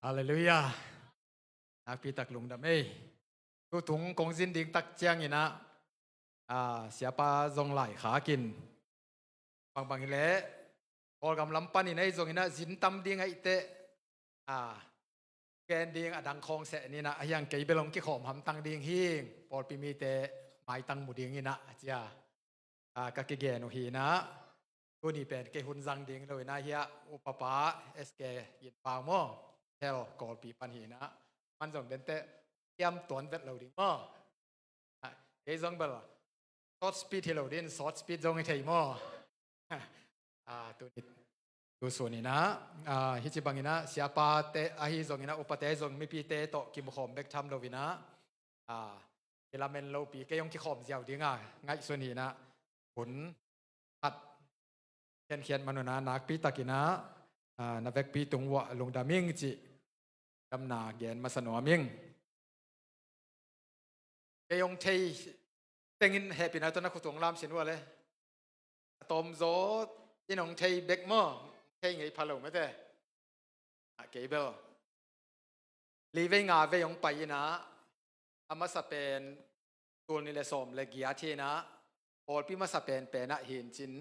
哈利路亚！นักปีตักลุงดำตุถุงกงสินดิ่งตักเจียงอีนะเสียปลาจงไหลขากินบางเละพอกำลำปันอีนะจงอีนะสินตำดิ่งไอเตแกนดิ่งดังคองเสนี่นะยังเกยไปลงกี่ขอมหำตังดิ่งหิงพอปีมีเตไม้ตังหมูดิ่งอีนะจ้าก็เกยโนฮีนะตัวนี้เป็นเกหุนจังดิ่งเลยนะเฮียอุปปาเอสเกยินปางโมเฮลกอลปีปันหีนะมันจงเดินเตะยำตัวเวทเราดิ่งโมเฮ้ยจงเบลช็อตสปีดที่เราดิ่งช็อตสปีดจงให้เทียมโมตัวนี้ตัวส่วนนี้นะฮิจิบังนี้นะเสียปาเตะฮิจงนี้นะอุปเตจงไม่ปีเตะโตกิมขอมเบกทำเราวินะเวลาเมนเราปีก็ยังกิขอมเจ้าดิ่งง่ายส่วนนี้นะผลตัดเขียนมาโนนะนักปีตะกินะนับเวกปีตรงวะลงดามิงจิกำนาเกียนมาสนอมิงเกยงเทยเต็งินเฮปินะตัวนักขุดวงลามสินว่าเลยตอมโซที่น้องเทยเบกมอเทยไงพะโลไม่ได้เกยเบลลีเวงาเวยงไปนะอามาสเปนตัวนี้เลยสมเลยกียาทีนะพอปีมาสเปนเป็นนะหินจิน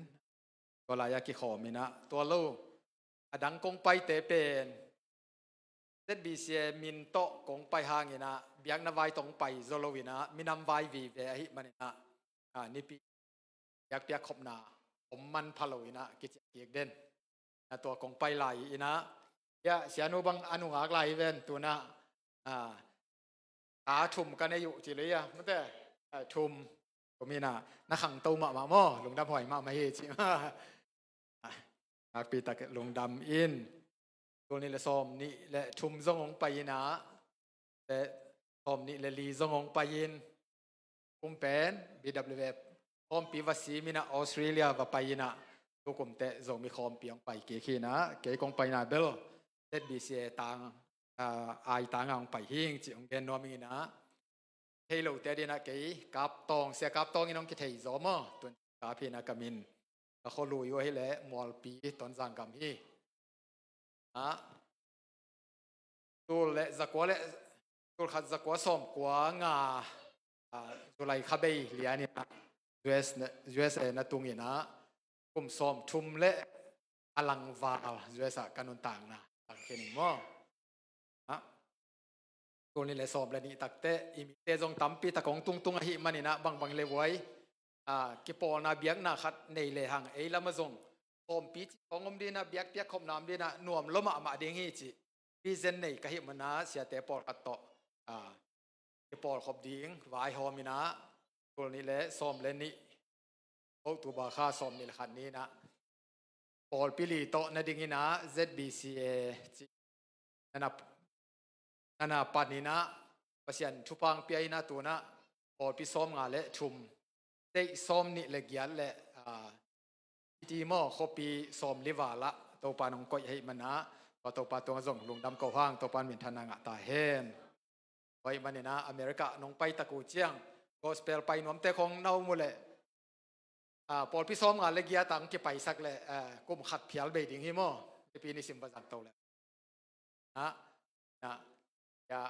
ตัวลายกิขอมินะตัวลูอดังกงไปเตเป็นเซดบีเซียมินโตกงไปหางนะเบียงนาไวตรงไปโซโลวินะมินำไววีเวหิมันนะนี่ปีอยากเปียกขบนาผมมันพะโลวินะกิจเกียกเด่นตัวกงไปไหลนะยะเสียนุบังอนุหากไหลเวนตัวนะตาทุ่มกันในอยู่จิเลยอะมันแต่ทุ่มก็มีนะนักขังโตมาหม้อลงดำหอยมาไม่เฮจิปีตะลงดำอินตัวนี้แหละซอมนี่แหละชุมซงไปนะแต่ซอมนี่แหละลีซงไปยินคุมเป็น BWF คอมปีวัสีมินะออสเตรเลียว่าไปนะตัวคุมแต่ซงมีคอมปียงไปเกี่ยนะเกี่ยกงไปนะเบลเด็ดบีเซียต่างไอต่างไปหิ้งจิองเกนนอมินะเฮโลเตดีนะเกี่ยกับตองเสียกับตองนี่น้องคิดเฮซอมตัวกาพีนะกามินก็เขารู้อยู่ให้แหละมอลปีตอนสังกัมฮีตัวเละจักว่าเละตัวขัดจักว่าสมกว่างาตัวไรขับไปเลียนี่นะ USA นะตรงนี้นะกลุ่มสมชุมเละอลังวาUSA กันนต่างนะต่างเข่งมั้งตัวนี้เลยสมเลยนี่ตักเตะอิมิเตจงตั้มปีตะกงตุงหิมันนี่นะบางเลยไว้กิปอนาเบียกนาขัดในเลยหังไอ้ละมาจงอมปีของอมดีนะเบียกเปียกคมน้ำดีนะนวมล้มมาเด้งฮีจิปีเซนในกะหิมันนะเสียแต่ปอดกัดต่อกิปอขบดิ้งวายหอมินะตัวนี้แหละซ้อมเล่นนี่โอ้ตัวบาค่าซ้อมนี่แหละขัดนี้นะปอดปิลีโตนะดิ้งนี่นะ ZBCA นั่นปัดนี้นะประเสียนชุปังเปียนะตัวนะปอดปีซ้อมงาเละชุมได้ซ้อมนี่เลยเกียรเลยทีมอคปีซ้อมลิวาละตัวปานองก้อยให้มันนะพอตัวปาตัวส่งลงดำเกาห้างตัวปานเหมือนทนางตาเฮนไว้มันนี่นะอเมริกาน้องไปตะกูเจียงกอสเปลไปนวมแต่ของเน่าหมดเลยพอพี่ซ้อมงานเลยเกียรตังที่ไปสักเลยกุมขัดเพียลเบดิ้งฮิโม่ปีนี้สิมประจันโตเลยนะอย่า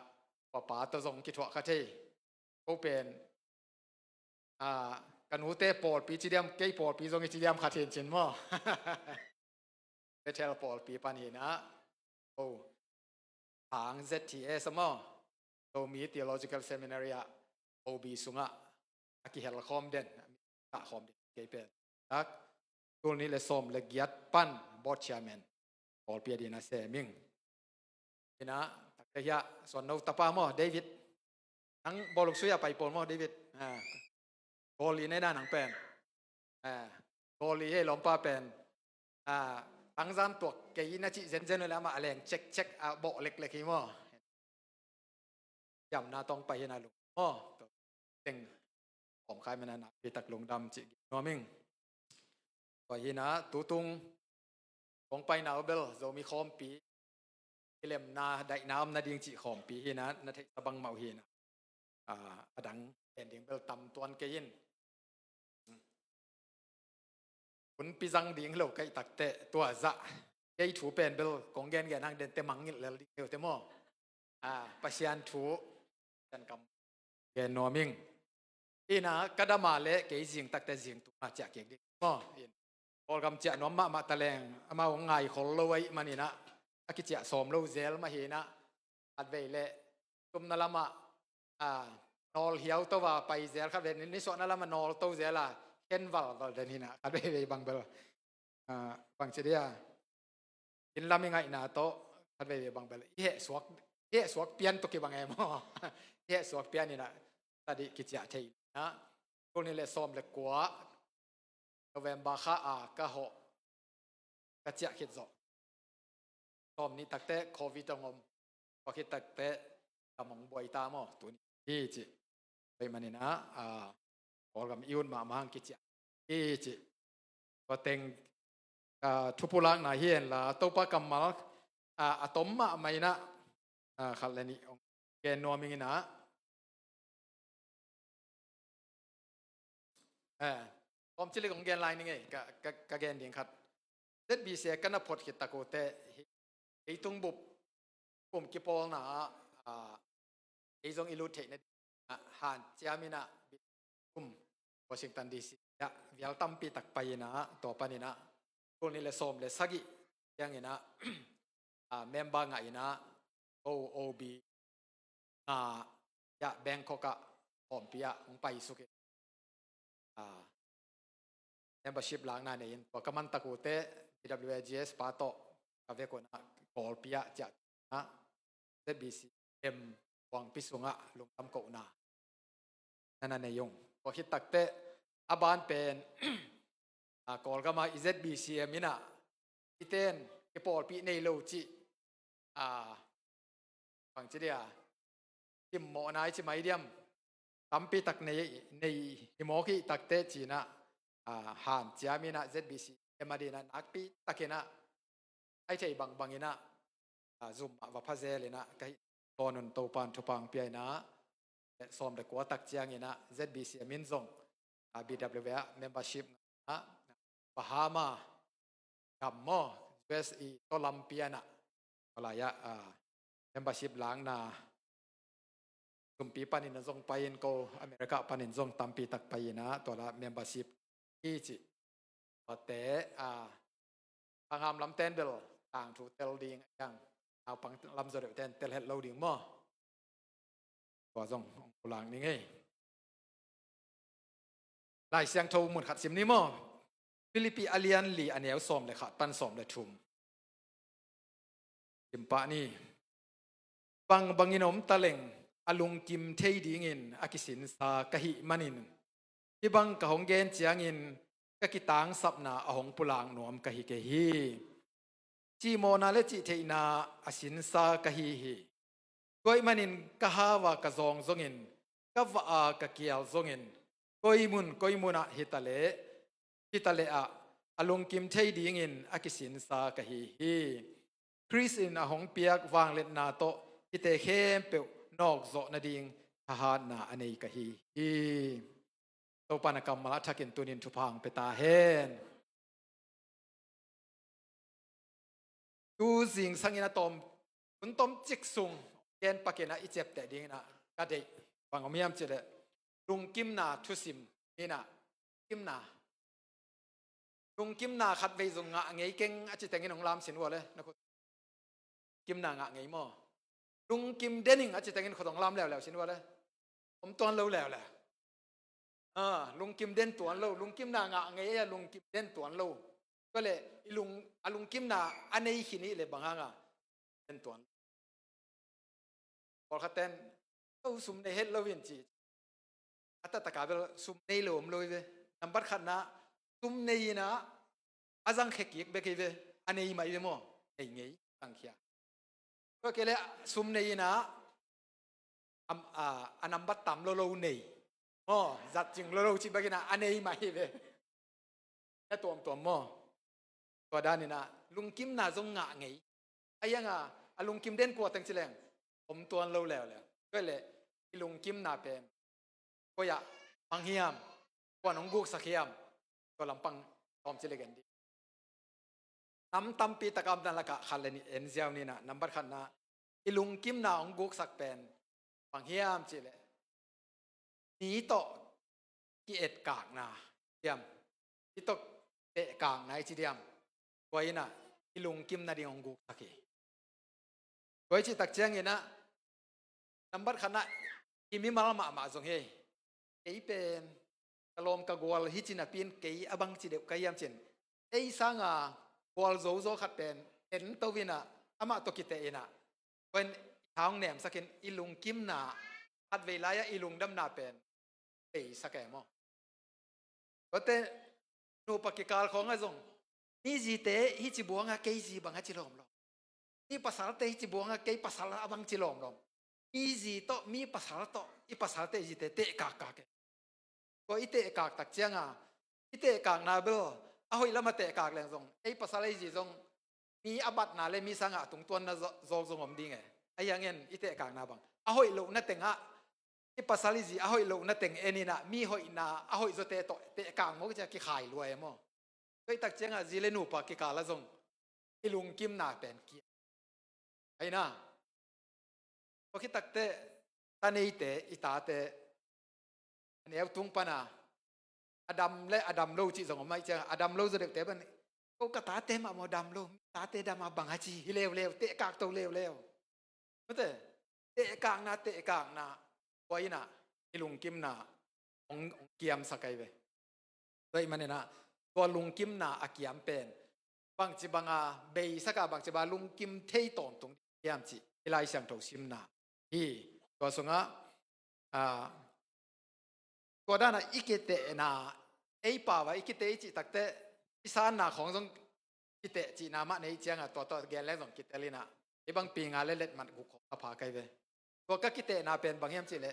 ป่าตัวส่งกิจวัตรเขาที่เขาเป็นกันหูเตะปอดปีจีเดียมเกยปอดปีจงจีเดียมขาดเห็นจินมั้งเทลปอดปีปันเห็นนะโอ้ทาง ZTS มั้งตัวมี Theological Seminary โอบีสุงะอากิเฮลคอมเด่นตาคอมเด่นเกยเป็นนักตัวนี้เลยสมเลยยัดปั้นบอสเชียร์แมนปอดเปียดีนะเซมิงนี่นะตักเฮียส่วนเราตะปามั้งเดวิดทั้งบอลลูกซุยไปปนมั้งเดวิดโกลีในด้านหนังเป็นโกลีให้ล้อมป้าเป็นทั้งซ้ำตัวเกยินาจิเซนเลยแล้วมาอะไรเช็คโบเล็กๆที่มั้งยำนาต้องไปนะลุงเต็งผมใครมันนะปีตักลงดำจินัวมิงก็ยีนะตูตุงของไปนาเบลจะมีคอมปีเล่มนาได้น้ำนาดิงจิคอมปีนะนาเทศบังเมาฮีนะอดังเอ็นดิงเบลตำตัวเกยินคุณปีจังดิ่งเราใกล้ตักเตะตัวจะ ei thu pen bel kong gen gen hang den te mangil le dio te mo pasian thu dan kam gen noming ina kadama le ke jing tak te jing tu ma cha ke di mo in ol gam cha nom ma taleng ama ngai khol lo wai manina aki cha som lo zel ma hi na at ve le tum na lama nol hiau to wa pai zel kha ve ni so na lama nol to zela ken val den hina at ve bang bel bang chedia in lami ngai na to at ve bang bel he swak pian to ke bang em he swak pian ni na tadi ki cha thei na ko ni le som le kwa November kha ka ho ka cha khit zo som ni takte covid ngom ko khit takte tamong boi ta mo tu ni chiไปมันนี่นะขอกำยุ่นมามังกิจจิก็เต็งทุพุลังนาเฮียนละตัวปากำมัลอะตอมมาไม่นะขัดเลยนี่แกนนัวมิงนะผมจะเรียกของแกนไลน์นี่ไงกับแกนดิ่งขัดเด็ดบีเสียกันนะพดกิตตะโกเตไอตุงบุบปุ่มกิปอลนะไอซงอิลูเทนหานเจามินะกุมวอชิงตันดีซียะวิลตัมปีตักไปนะตัวปานินะคนนี้เลยสมเลยสักิยังไงนะเมมเบอร์ไงนะ OOB ยะแบงคอกะหอมปียะของไปสุกิmembership หลังนั่นเองตัวกำมันตะกูเต PWGS ปาโตกับเวกนะกอลปียะจัดนะ ZBCM หวังพิสุงะลงทำโกนานั่นในยงพอคิดตักเตะอบานเป็นกอลก็มา ZBCM นี่นะที่เต้นที่ปอลปีในโลจิฟังจีเดียที่หมอนายที่ไม่เดียมตั้มปีตักในที่หมอที่ตักเตะจีนะหานเจ้ามีนะ ZBCM มาดีนะนักปีตักเนะไอ้ใจบางๆนะซุ่มว่าพะเซเลยนะก็ตอนนั้นตัวปานทุปังเปียนะสอมแต่กัวตักเจียงนะ ZBC มินซงBWA membership นะบาฮามากัมโม USE โคลัมเบียนะอะไรยะmembership หลังนะกุมปีปานินซงไปอินโกอเมริกาปานินซงตัมปีตักไปนะตัวละ membership อีจิแต่ทางหามลำเต้นเบลต่างถูเตลดิงยังเอาปังลำจรดเต้นเตลเฮดโลดิงมั่วก็ส่งกุหลาบนี่ไงหลายเสียงโทหมดขัดสิมนี่มั่วฟิลิปปีอาเลียนลีอันเนียวสอมเลยค่ะปันสอมเลยทุ่มจิมปะนี่บังอินอมตะเล่งอลุงกิมเทยดีงินอากิสินสากะหิมันินที่บังกะหงเกนเจียงินกะกิตางสับนาอหงปุลางหนวมกะหิเกฮีจีโมนาเลจิเทนาอสินสากะฮีฮีกอยมันินกะฮาวากะซองซงอินกะวะกะเกียวซงอินกอยมุนะฮิตะเลอะอลุงกิมเทยดีงินอากิสินสากะฮีฮีคริสอินอหงเปียกวางเล็ดนาโตฮิเตเข้มเปนอกโซนาดิงทหารนาอเนกะฮีตัวปานกรรมมาละทักินตุนินทุพังเปตาเฮนดูสิ่งสังอินาตมคุณตมจิกซุงเกนปะเกนะอิเจ็บแต่ดิงนะกะเดฟังเอาเมียมจิเลลุงกิมนาทุสิมนี่นะกิมนาลุงกิมนาขัดเวซงงะไงเก่งอาจิแต่งของลามสินวัวเลยนะคุณกิมนางะไงหม้อลุงกิมเดนิงอาจจะแต่งของลามแล้วสินวัวเลยผมตอนเล่าแล้วแหละลุงกิมเด่นตัวเล่าลุงกิมนางะไงลุงกิมเด่นตัวเล่าก็เลยลุงกิมนาอันนี้ขี้นี้เลยบางครั้งเด่นตัวพอเขาเต้นเขาสุ่มในเฮ็ดเล่าวินจีอัตตะกาเบลสุ่มในหลวมเลยเว้ยนับบัตรขันนะสุ่มในนะอาจังเขกิกเบกิเว้ยอันนี้ไม่เว้ยมั้งไอ้ไงตั้งเขียก็เกลี่ยสุ่มในนะอันนับบัตรต่ำโลในจัดจริงโลจิบกินะอันนี้ไม่เว้ยแค่ตัวมั้งตัวด้านนี้นะลุงกิมน่าจงงะไงไอ้ยังลุงกิมเด่นกว่าตั้งสิแรงผมตัวเล่าแล้วก็เลยลุงกิมน่าเป็นก็อยากปังเฮียมกว่าน้องกุกสักเฮียมก็ลำปังตอมสิเลกันดี นำตำปีตะกำนั่นละกะขันเลยนี่เอ็นเซียวนี่นะนำบัดขันนะอีลุงกิมนาองกุกสักเป็นบางเฮียมจิเลยนี้โตกีเอ็ดกากนาเดียมที่โตเตะกากนาจิเดียมไว้น่ะอีลุงกิมนาดีองกุกสักกี่ไว้จิตักเจียงเงินนะนำบัดขันนะอีมีมาละมาจงเฮไอเป็นกะลมกะกวลฮิจินะปีนเกยอบังจิเดกยามเจนไอสังอะกวลโซโซขัดเป็นเอ็นตัววินะอามาตกิเตเอนะเป็นทางแหนมสักเห็นอีลุงกิมนาขัดเวลายะอีลุงดำนาเป็นเอสักแก่มอก็เตนูปกิกาลของไอ้ทรงนี่จีเตฮิจิบัวงะเกยจีบังฮะจิลอมลอมนี่ภาษาเตฮิจิบัวงะเกยภาษาอบังจิลอมลอมมีจีโตมีภาษาโตอีภาษาเตจิเตเตกากากก็อีเตกากตักเจียงอ่ะอีเตกากนาเบลเอาอีละมาเตกากแรงทรงไอภาษาอะไรจีทรงมีอบัตนาเลยมีสังะตรงตัวน่ะโซงอมดีไงไอยังเงินอีเตกากนาบังเอาอีลูกนั่นเต็งอ่ะอีภาษาลิจีเอาอีลูกนั่นเต็งเอนี่นะมีหอยนาเอาอีโซเตโตเตกากมันก็จะกี่ขายรวยมั้งก็ตักเจียงอ่ะจีเลนูปากิกาละทรงอีลุงกิมนาเป็นเกียไอ้น่ะพอคิดตักเตตานีเตอิตาเตอันนี้เอาตุงปนาอดัมและอดัมโลจิสองไม่ใช่อดัมโลจะเด็กเตบันก็กระตาเตมาโมดัมโลตาเตดามาบังฮัจีเลวเตะกากตัวเลวไม่เตะกากนาไว้น่ะอีลุงกิมนาองเกียมสักไกเวด้วยมันเนี่ยนะตัวลุงกิมนาอาเกียมเป็นบางจีบังอาเบยสักบางจีบาลุงกิมเทยตอนตรงเกียมจีอีไลเสียงโตซิมนาอีตัวสงะตัวด้านอีกเตะนาไอป่าวอีกเตะจีตักเตะอีสานนาของทรงกิเตะจีนามะในเจียงตัวแกนแล้วส่งกิเตลีนะไอบางปีงานเล็ดมันกุกขอพาไกเวตัวก็กิเตะนาเป็นบางอย่างจีเลย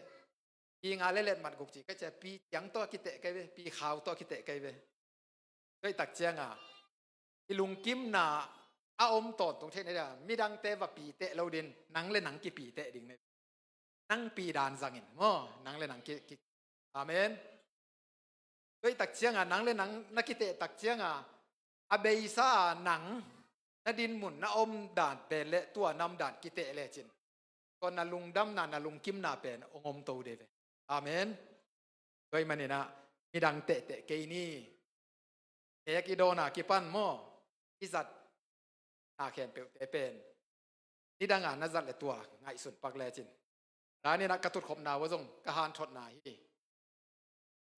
ปีงานเล็ดมันกุกจีก็จะปียังตัวกิเตะไกเวปีขาวตัวกิเตะไกเวด้วยตักเจียงอีลุงกิมนาอาอมตอดตรงเช่นนี้มีดังเตะว่าปีเตะเราดินนังเล่นหนังกี่ปีเตะดิ่งเนี่ยนังปีดานสังอินมั้งนังเล่นหนังกี่อาเมนด้วยตักเชียงนังเล่นหนังนักกิเตตักเชียงอาเบยซาหนังนาดินหมุนนาอมด่านเป็นเละตัวนำด่านกิเตเลจินก่อนนาลุงดำนาลุงกิมนาเป็นองอมโตเดเวอาเมนด้วยมันนี่นะมีดังเตะเกนี่เอกอีโดนากิปันมั้งอิสัตนาแขนเปลเตเป็นนี่ดังนัจัดเลยตัวไงสุดปักเลจินร้านนี้นักกระตุดขบนาวะจงกระหานทดนาฮี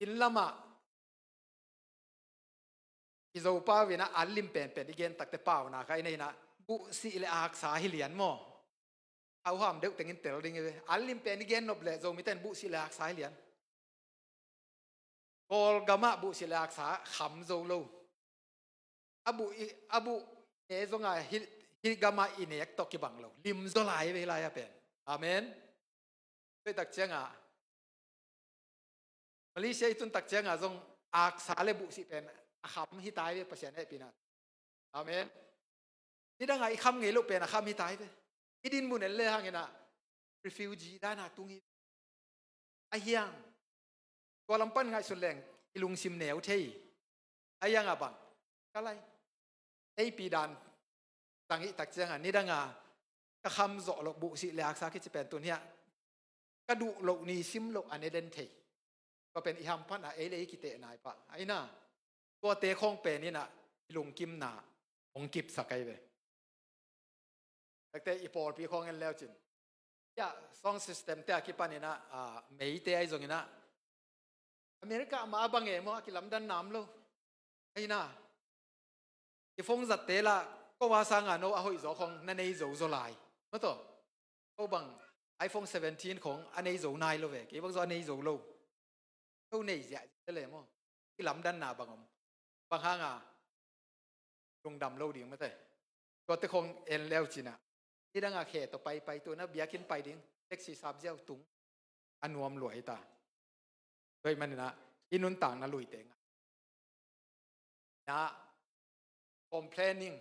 อินละมะอิโซปาวินะอัลลิมเป็นอีเกนตักเตป้าวนาใครนี่นะบุสิเลอาคสาฮิเลียนโมเอาห้ามเด็กแต่งอินเตอร์ดิงเวอัลลิมเป็นอีเกนนบเลจงมิเตนบุสิเลอาคสาฮิเลียนกอลกามะบุสิเลอาคสาขำโซโลอบุเอจงไงฮิกามะอินเอกตอกิบังโลลิมโซไลเวลายเป็นอาเมนด้วยตักเจียงมาเลเซียตุนตักเจียงจงอักษาเลบุสิเป็นคำฮิตายเวประเสริฐให้ปีนัดอาเมนนี่ดังไงคำไงลูกเป็นคำฮิตายเวอีดินมุนเอลเล่ฮะเงี้ยนะ refugee ด้านหน้าตุงนี้ไอ้ยังตัวลำปั้นไงสุดแรงอีลุงซิมเหนียวเทยไอ้ยังบังอะไรไอ้ปีดานตังอีตักเจียงนี่ดังไงก็คำโจลบุสิเลอักษาคิดจะเป็นตัวเนี้ยกระดูกโลกนี้ซิมโลกอันเอเดนเทก็เป็นอิฮัมพันเอเลกิเตนายปะไอ้น่ะตัวเตะคงเป็นนี่น่ะลุงกิมนาองกิบสักไกเวแต่อีปอลปีคงเงินแล้วจินยาซองซิสเต็มเตะกิปันนี่นะไม่เตะไอ้ตรงนี้นะอเมริกามาบังเอมั้งกิลำดันน้ำโลไอ้น่ะอีฟงจัดเตะละก็ว่าสังอ่ะโน้อาหอยโจคงนั่นเองโจไลมั้งตัวก็บังiPhone 17ของอันนี้โจนายโลเวกี่บางส่วนอันนี้โจโลเท่านี้จะเลยมั้งที่ลำดันหนาบางห้างลงดำโลดิ่งไม่ได้ก็แต่คงเอ็นแล้วจีน่ะที่ดังอาเขตต่อไปตัวนั้นเบียกินไปดิ่งเล็กสีสามเจ้าตุงอันวมหลวยตาโดยมันนะอินุนต่างน่ะลุยเต็งนะ complaining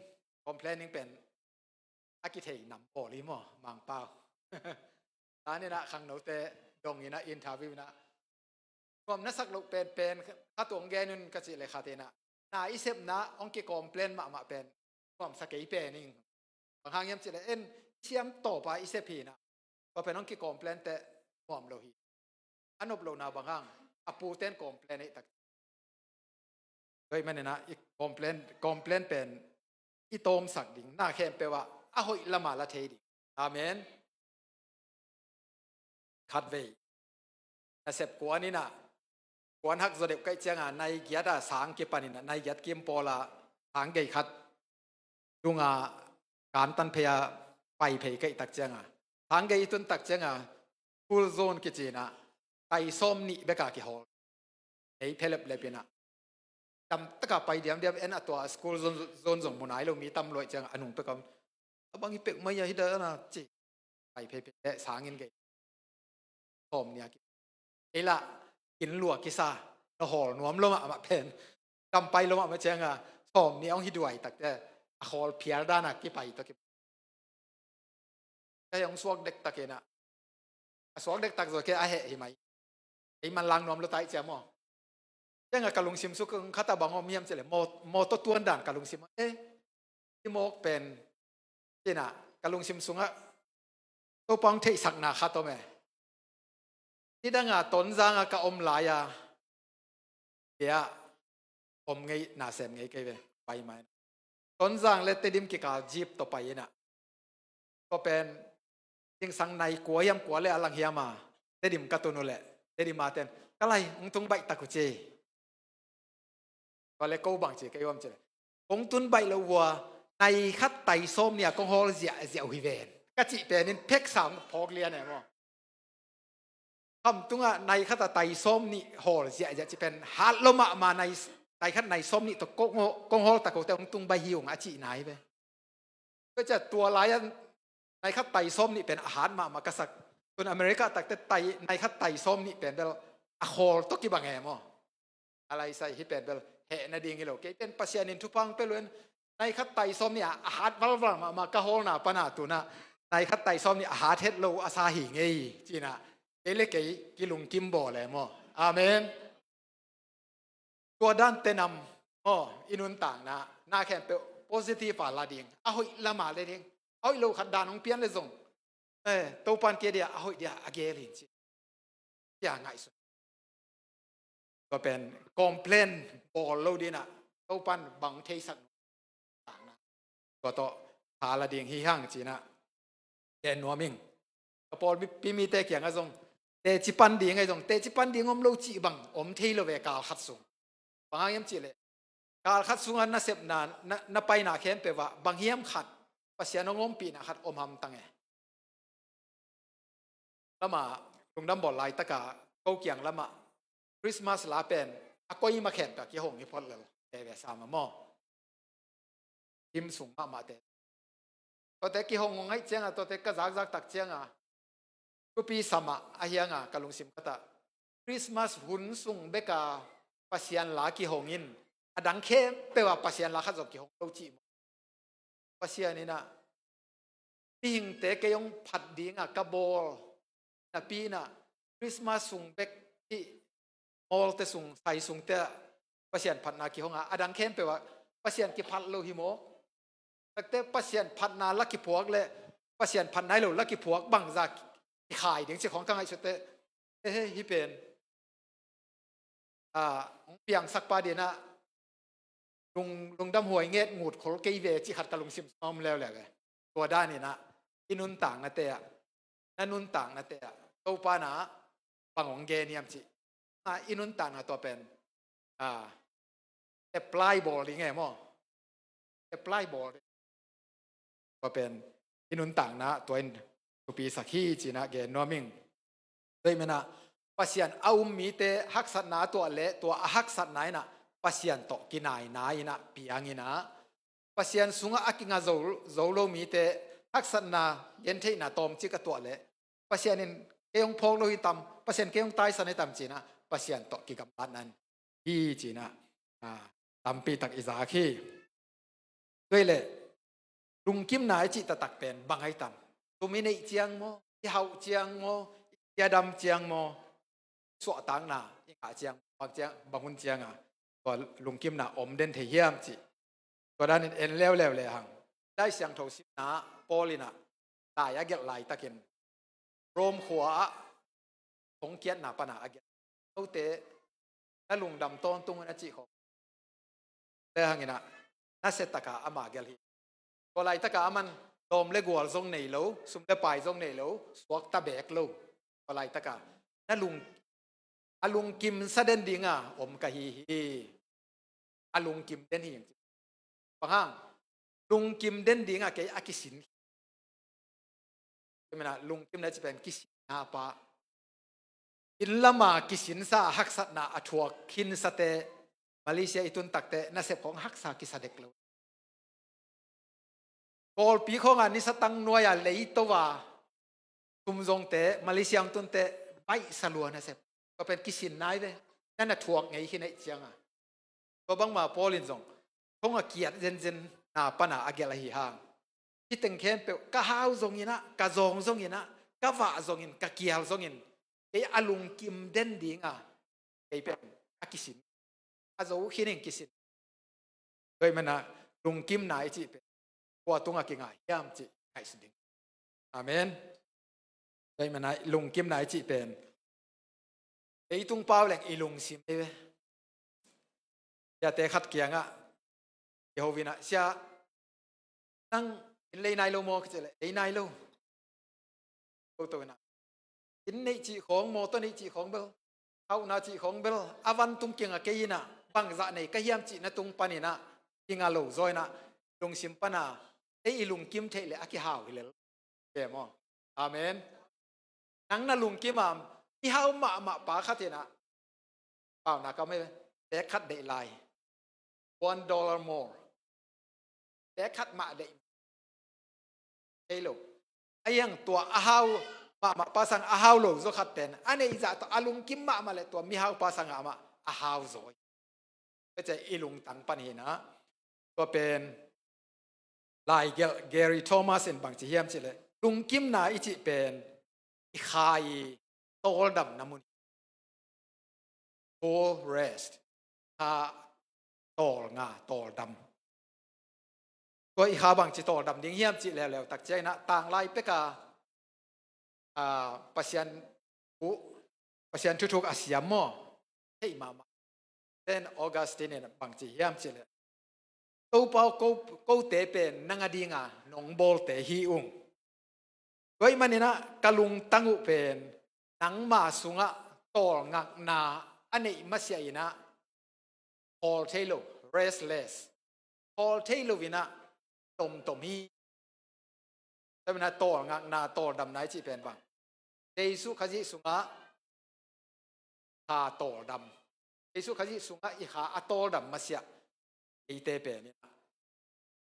เป็นอากิเทยนำโอลิมอมังเป้าตอนนี้นะขังโนเตดงนี่นะอินทาวิวนะความนักสักลูกเป็นข้าตัวแกนุนกสิเลยคาเตนะนาอิเซบนะองค์เกคอมเพลนมาเป็น ความสกายเปนิ่งบางครั้งยามจะเอ็นเชียมต่อไปอีเสพีนะก็เป็นน้องกี่คอมเพลนแต่ความโลหิตอันนบโลนาบางครั้งอปูเต้นคอมเพลนไอ้ตักโดยมันเนี่ยนะอีคอมเพลนเป็นอีโตมสักดิ่งหน้าเข้มแปลว่าอะหอยละมาละเทดิอาเมนคัดเวแต่เสพกวนนี่นะกวนฮักโซเด็กใกล้เจียงในเกียรติสางเก็บปานินะในเกียรติกิมโปละทางเกยคัดดุงาการตันเพยไปเพยใกล้ตักเจียงทางเกยตุนตักเจียงฟูลโซนกิจีนะไตส้มนี่เบกากิฮอลไอเพลบเลปินะจำตะกาไปเดียมเอ็นตัวสกูลโซนส่งมุนายเรามีตำรวจเจียงอนุไปก่อนบางทีเป็กไม่ยาฮิเดอร์นะจีไปเพยสางเงินเกยส้มเนี่ยไอ้ละกินหลวกกิซาเราห่อหนวมลงมาเพนจำไปลงมาเจียงส้มนี่เอาฮิดวยตักแต่ฮอลเพียร์ด้านกี่ไปตักแต่ยังสวกเด็กตักนะสวกเด็กตักสวกแค่เหตุไหมไอ้มันลังนวมเราตายเจ้ามั้งยังกับลุงซิมสุกขัตบางอมีมเจริญโมตัวด่านกับลุงซิมที่โมกเป็นที่น่ะกับลุงซิมสุงตัวปังเทสักนาขัตตัวแม่ที่ดังตนจางกับอมลายเดี๋ยวอมไงน่าเสมไงเกยไปไหมตนจางเลตดิมกิกาจีบต่อไปน่ะก็เป็นยิงสังในกัวยำกัวเลยอลังเฮียมาเตดิมกัตุนุเลเตดิมมาเต็นก็เลยองตุงใบตะกุเจก็เลยกูบังเจก็ยอมเจองตุนใบละวัวในคัดไตส้มเนี่ยกงฮอลเสียหิเวนกะจิเป็นนี่เพ็กสามพอกเลียเนี่ยมั้งคำตุงในคัดไตส้มนี่ฮอลเสียจะเป็นฮัลโลมาในไตคัดในส้มนี่ตะกงฮอลตะกุแต่องตุงใบหิวอาจิไหนไปก็จะตัวลายในคัดไตส้มนี่เป็นอาหารมากษัตริย์คนอเมริกาตักแต่ไตในคัดไตส้มนี่เป็นแบบอะโคลตกิบังแงมั้งอะไรใส่ที่เป็นแบบเหตุนาดีงี้หรอกเป็นปัจจัยนินทุพังไปเลยในคัดไตส้มนี่อาหารวัลวัลมากะโฮลน่ะปนาตุนะในคัดไตส้มนี่อาหารเทศโลอาซาหิงไงจีน่ะเล็กๆกิลุงกิมบ่เลยมั้งอาเมนตัวด้านเตนำอินุนต่างนะน่าแค่เป็น positive ฝ่าลาดิงอ่ะหอยละมาเลยดิงเอาอีโลขัดดานของเพี้ยนเลยส่งตัวปันเกียร์เอาอีเดียอาเกลินสิอย่างไงสุดก็เป็นคอมเพลนบอลโลดีนะตัวปันบังเทสักต่างนะก็ต่อพาลาดิงฮีฮังจีนะเดนนัวมิงก็พอพี่มีเตะเกียงไงส่งเตะจิปันดีไงส่งเตะจิปันดีงอมโลจีบังเทโลเวกาลขัดส่งบางอย่างจีเลยกาลขัดส่งน่าเสพนานน่าไปน่าเข้มเปว่าบางเฮียมขัดภาษาน้องปีนะขัดอมหำตังแล้วมาตรงนั้นบ่อลายตะกาเขาเกี่ยงแล้วมาคริสต์มาสลาเป็นก็ยิ่งมาแข่งกับกี่หงนี่พอเลยแต่แบบสามหม้อทิมสูงมาแต่ตัวแต่กี่หงไงเจียงตัวแต่ก็จากตักเจียงก็ปีสมาอาเฮียงกะลุงซิมก็ตาคริสต์มาสหุ่นสูงเบกาภาษาลากี่หงอินดังเข้มเปว่าภาษาลาขัดจบกี่หงเราจีภาษานี่นะปีหิงเตะก็ยังผัดดีกะโบนะปีน่ะคริสต์มาสส่งเบกที่มอลเตส่งใส่ส่งเตะภาษาผัดนากี่หงดังเข้มเปว่าภาษากี่ผัดโลหิโมแต่เตะภาษาผัดนาลักกี่พวกเลยภาษาผัดไหนโลลักกี่พวกบังจากขายเดี๋ยวเจ้าของทั้งไอ้ชุดเตะฮิเป็นเปียงสักปาเดียนะลุงดำหวยเง็ดงูดโคลเกยเวจิขัดกับลุงซิมซอมแล้วแหละตัวด้านนี่นะอินุนต่างนะเตะนั่นนุนต่างนะเตะตัวปานะปังของเกนียมจิอินุนต่างนะตัวเป็นแต่ปลายบอลยังไงมั้งแต่ปลายบอลก็เป็นอินุนต่างนะตัวตุปีสักฮีจีนะเกนนอมิงด้วยมั้ยนะภาษาเอามีเตหักสัตนาตัวเละตัวหักสัตไหนนะภาษาตกินายนายนะปียงินะภาษาสุงอากิงาโซโลมีเตหักสัตนาเย็นเทนะตอมจิกตัวเละภาษานินเกยงพงโลหิตำภาษาเกยงตายสันในตำจีนะภาษาตกิกับบ้านนั้นฮีจีนะตำปีตักอิสาคีด้วยเลยลุงกิมนายจิตตักเป็นบางไห้ตำตัวมีในเจียงโมที่เฮาเจียงโมยาดำเจียงโมสวตังนาอีกาเจียงบางเจียงบางคนเจียงก็ลุงกิมนาอมเด่นเทียมจิ ก็ด้านเอ็นแล้วเลยหังได้เสียงโทสินะปอลินะตายอาเกลไหลตะเกินโรมขัวของเกียรติหนาปนาอาเกลเอาเตะนั่นลุงดำต้นตุงนัจิของแต่หังนะน่าเสตกาอามาเกลฮีก็ไหลตะกามันโดมเลกัวซงในโลสุมเลปายซงในโลสวกตะเบกโลก็ไหลตะกานั่นลุงกิมสะเดนดิงอ่ะอมกะฮีอาลุงกิมเดนฮีบางลุงกิมเดนดิงอ่ะแกอากิสินใช่ไหมนะลุงกิมน่าจะเป็นกิสินนาปะอินละมากิสินซาฮักษณะอถวกขินสเตมาเลเซียอิตุนตักเตน่าเสพของฮักษากิสเด็กเลยกอลปีของอันนี้สตังนัวยเลยตัวคุมจงเตมาเลเซียตุนเตไปสลัวน่าเสพก็เป็นกิสินนายเลยนั่นน่ะถวกไงที่ไหนเจียงอ่ะก็บังมาพอลินจงคงเกียรติเจนนาปนาอาเกลหิฮางที่ตึงเข้มเปกะฮาวจงยินะกะจงจงยินะกะวะจงยินกะเกียลจงยินไออาลุงกิมเด่นดิงอ่ะไอเป็นอากิสินอาจะหินิงกิสินโดยมันนะลุงกิมนายจีเป็นกว่าตุงอากิงายยามจีไอสิดิงอาเมนโดยมันนะลุงกิมนายจีเป็นไอตุงเป้าแหล่งไอลุงซิมเอเวอย่าเตะขัดเกียงอ่ะเยโฮวินะเสียนั่งเลยนายโลโมก็จะเลยนายโลตัวนะอินในจีของโมตัวในจีของเบลเอาหน้าจีของเบลอาวันตุงเกียงอะเกยินะบางจะในก็เยี่ยมจีนะตุงปานินะกิงอาโลจอยนะลุงซิมปานะไอลุงกิมเทเลอากิฮาวเลยเกี่ยมออาเมนนังน่ะลุงกิมามอีฮาวมาปาคัดเถนะเปล่านะก็ไม่แต่คัดเดไล$1 more แต่คัดมาเดไอโลไอยังตัวอาฮาวมาภาษาอาฮาวโลกคัดเต็นอันนี้จะตัวอาลุงกิมมาเลยตัวมีฮาวภาษาอาฮาวโซยก็จะอีลุงตังปันเห็นนะก็เป็นลายเกอรี่โทมัสบางทีเฮียมจิเลยลุงกิมนาอิจิเป็นอีขายโตลดำน้ำมันโตเรสฮาโตลงาโตลดำก็อีขาบางจิโตลดำดิ้งเฮียมจิแล้วตักใจนะต่างลายเปกาpasien tutuk asiamo hey mama then augustine bang chi yam chi le to pau ko te pen nangadinga nong bol te hi ung goi manina kalung tangu pen nang ma sunga tol ngak na anei masia ina all tailo restless all tailo vina tom hiแต่มันโตงักนาโตดำไหนจีเป็นบ้างเยซูขจิสุงะขาโตดำเยซูขจิสุงะอีขาโตดำมาเสียอีเตเปนี่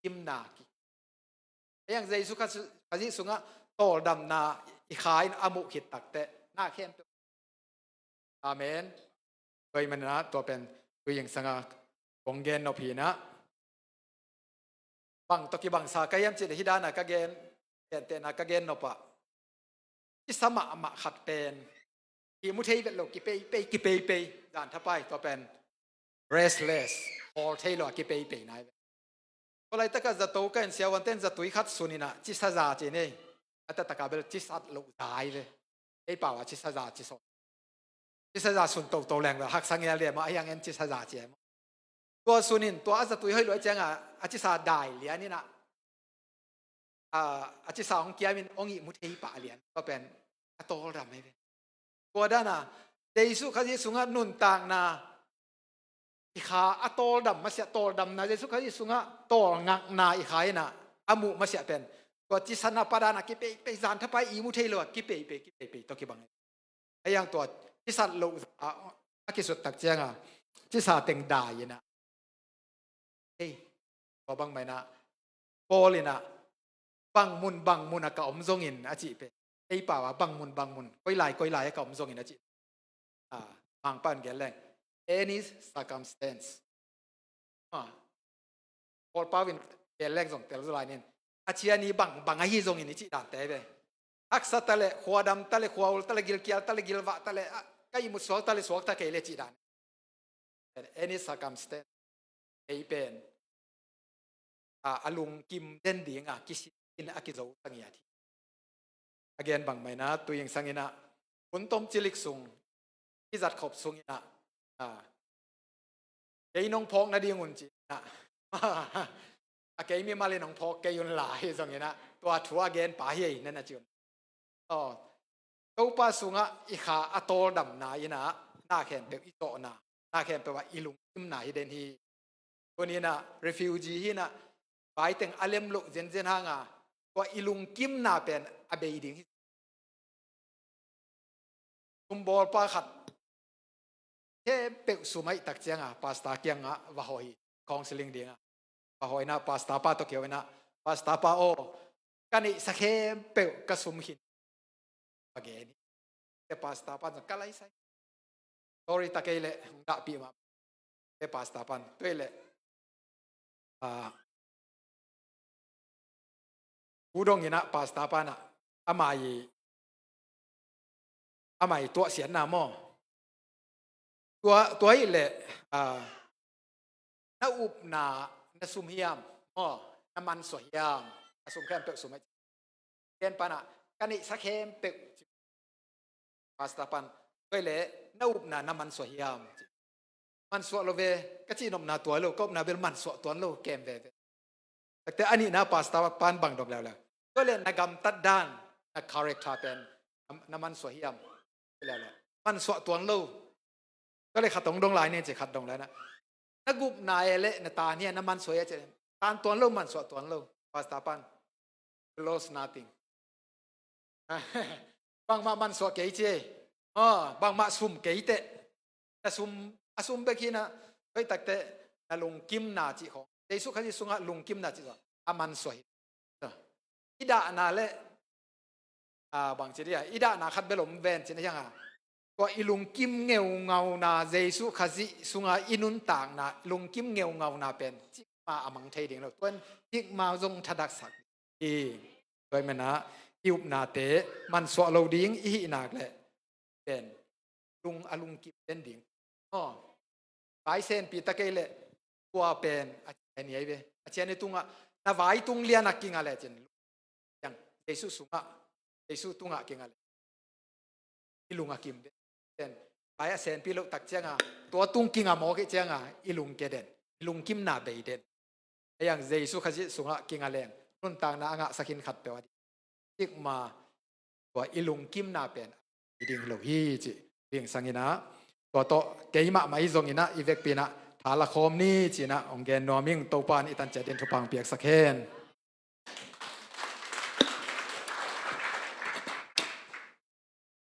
กิมนากิยังเยซูขจิสุงะโตดำนาอีขาอินอามุขิดตักเตหน้าเข้มอาเมนโดยมันนะตัวเป็นตัวอย่างสังะของเกนนพีนะบางตกิบางสากายมจิตฮิดานะกะเกนเตนะกะเกนนปะที่สมะมะขัดเป็นที่มุเทยเวลกิเปจานทับไปตัวเป็น restless all tailor กิเปนายก็เลยตะกะจะโตกันเสียวันเต้นจะตุยขัดสุนินะจิสซาจีนี่อัตตะกะเบลจิสัดลุตายเลยไอ้ป่าวจิสซาจิสจิสซาสุนโตแรงเลยหักสังเกตเลยมาไอ้ยังเอ็นจิสซาเจมตัวสุนินตัวจะตุยให้รวยจังอ่ะจิสซาได้เหรียญนี่นะอาจจะสองเกียร์มินองค์มุทัยป่าเลียนก็เป็นอัตโตรำไม่เป็นกว่าด้านน่ะเดซุขจิสุงะนุนต่างนาอีขาอัตโตรำมาเสียโตรำนะเดซุขจิสุงะโตงักนาอีขายน่ะอามุมาเสียเป็นก็จิสนาปดานะกิไปจานทับไปอีมุทัยเลยกิไปตัวกิบังไอ้ยังตัวจิสันโลอากิสุดตักเจียงอ่ะจิสาเต็งได้ยินะเฮ้ยก็บังไหมนะโปลินะบังมุนอะกะอมจงอินอาจิเปไอ้ป่าวบังมุนก้อยลายกะอมจงอินอาจิบางปันแกแรง any circumstance พอป้าวินแกแรงส่งแต่ละลายเนี่ยอาชีนี้บังไอ้จงอินอาจิด่านแต่เว้อักษรตะเลขวดำตะเลขวาวตะเลกิลเกียตะเลกิลวะตะเลก็ยิมุสวกตะเลสวกตะเกเลจิด่าน any circumstance ไอ้เป็น อลุงกิมเด่นดิงกิสิอินกิโซตังยาทีagain bang mai na tu yang sangina puntom chilik sung izat khop sung ina kei nong phok na dingun chi na kei mi male nong phok kei yun lai song ina tua thu again pa hi na na chun to pa sunga I kha atol dam na ina na khen pe I to na khen pe wa ilung kim na hi den hiตัวนี้นะ refugee hi na bai teng alem lo zen zen hanga wa ilung kim na pen abei ding tumbol pa khat he pe sumai tak chianga pasta kyanga wa hoi counseling dinga wa hoi na pasta pa to kyo na pasta pa o kani sakhe pe kasum hin again te pasta pa kalai sai story takele da pi ma te pasta pan toile udong ina pasta pa na amai to xian na moตัวอีแหละna up na sum hiamน้ำมันสวยยามสมแคมเปสุมเรียนปานะกันนี่สักแคมเปพาสต้าปันตัวแหละna upน้ำมันสวยยามมันสวยโลเวก็จีนมนาตัวโลก็นาเบลมันสวยตัวโลแกมเวแต่อันนี้นะพาสต้าปันบังดอกแล้วตัวแหละนากำตัดด้านนักคาแรคเตอร์เป็นน้ำมันสวยยามแล้วมันสวยตัวโลก็เลยขัดตรงดงลายเนี่ยจะขัดตรงแล้วนะนักกุบนายเละนตาเนี่ยน้ำมันสวยจะตานตัวโลมันสวยตัวโลพาสต้าปัน lost nothing บางมันสวยเก๋เจบางมาซุ่มเก๋เตะแต่ซุ่มไปขี้นะเฮ้ยแต่ลุงกิมนาจิของเยซูเขาจะส่งลุงกิมนาจิของมันสวยอีด่านาเละบางทีเดียอีด่านาขัดเบลมเวนจะยังไงก็อีลุงกิมเงาเงานาเยซูขจิสุงาอินุนต่างนาลุงกิมเงาเงานาเป็นจิกมาอมังเทดิงเราต้นจิกมาจงทัดักสักโดยมันนะอิบนาเตมันสวะเราดิ้งอีนักเลยเป็นลุงกิมเป็นดิ้งไปเซนปีตะเกเลกัวเป็นอันนี้เว้ยอาจารย์ในตุงอ่ะนาไว้ตุงเลียนักกิงอะไรเจนยังเยซูสุงอ่ะเยซูตุงอ่ะกิงอะไรอีลุงอ่ะกิมเป็นไปเซนปีโลตักเจ้าตัวตุงกิงอ่ะหมอกี่เจ้าอีลุงเกเดนอีลุงกิมนาเบยเดนอย่างเยซูขจิสุงอ่ะกิงอะไรนุ่นต่างนาอ่ะสักินขัดเปว่าจิกมาว่าอีลุงกิมนาเป็นดิ่งโลฮีจิดิ่งสังกินะตัวโตเกยมะไม่จงอินะอีเวกปีนะทาละคอมนี่จีนะองเกนนอมิงโตปานอิตันเจเดนทุปังเปียกสักเคน